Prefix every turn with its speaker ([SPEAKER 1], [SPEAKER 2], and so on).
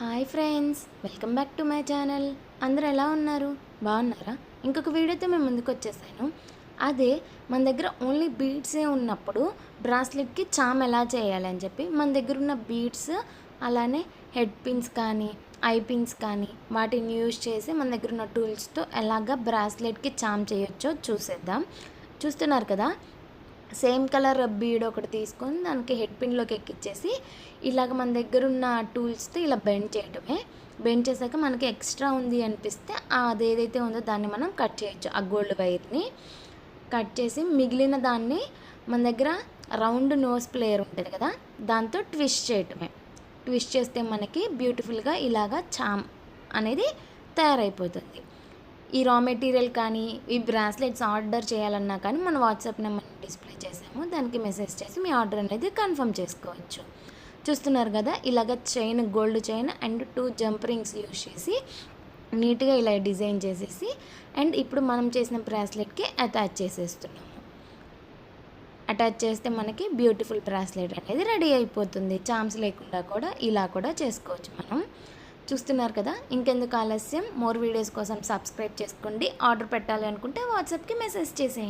[SPEAKER 1] Hi friends, welcome back to my channel. అందరూ ఎలా ఉన్నారు? బాగున్నారా? ఇంకొక వీడియోతో మేము ముందుకు వచ్చేసాను. అదే మన దగ్గర ఓన్లీ బీడ్సే ఉన్నప్పుడు బ్రాస్లెట్కి చామ్ ఎలా చేయాలని చెప్పి మన దగ్గర ఉన్న బీడ్స్ అలానే హెడ్ పిన్స్ కానీ ఐ పిన్స్ కానీ వాటిని యూజ్ చేసి మన దగ్గర ఉన్న టూల్స్తో ఎలాగ బ్రాస్లెట్కి చామ్ చేయొచ్చో చూసేద్దాం. చూస్తున్నారు కదా, సేమ్ కలర్ బీడ్ ఒకటి తీసుకొని దానికి హెడ్ పిన్లోకి ఎక్కిచ్చేసి ఇలాగ మన దగ్గర ఉన్న టూల్స్తో ఇలా బెండ్ చేయటమే. బెండ్ చేశాక మనకి ఎక్స్ట్రా ఉంది అనిపిస్తే అదేదైతే ఉందో దాన్ని మనం కట్ చేయొచ్చు. ఆ గోల్డ్ వైర్ని కట్ చేసి మిగిలిన దాన్ని మన దగ్గర రౌండ్ నోస్ ప్లేయర్ ఉంటుంది కదా, దాంతో ట్విస్ట్ చేయటమే. ట్విస్ట్ చేస్తే మనకి బ్యూటిఫుల్గా ఇలాగా చామ్ అనేది తయారైపోతుంది. ఈ రా మెటీరియల్ కానీ ఈ బ్రాస్లెట్స్ ఆర్డర్ చేయాలన్నా కానీ మన వాట్సాప్ నెంబర్ని డిస్ప్లే చేసాము, దానికి మెసేజ్ చేసి మీ ఆర్డర్ అనేది కన్ఫర్మ్ చేసుకోవచ్చు. చూస్తున్నారు కదా, ఇలాగ chain, gold chain and 2 jump rings use చేసి నీట్గా ఇలా డిజైన్ చేసేసి అండ్ ఇప్పుడు మనం చేసిన బ్రాస్లెట్కి అటాచ్ చేసేస్తున్నాము. అటాచ్ చేస్తే మనకి బ్యూటిఫుల్ బ్రాస్లెట్ అనేది రెడీ అయిపోతుంది. చామ్స్ లేకుండా కూడా ఇలా కూడా చేసుకోవచ్చు మనం. చూస్తున్నారు కదా, ఇంకెందుకు ఆలస్యం, మోర్ వీడియోస్ కోసం సబ్స్క్రైబ్ చేసుకోండి. ఆర్డర్ పెట్టాలి అనుకుంటే వాట్సాప్కి మెసేజ్ చేసేయండి.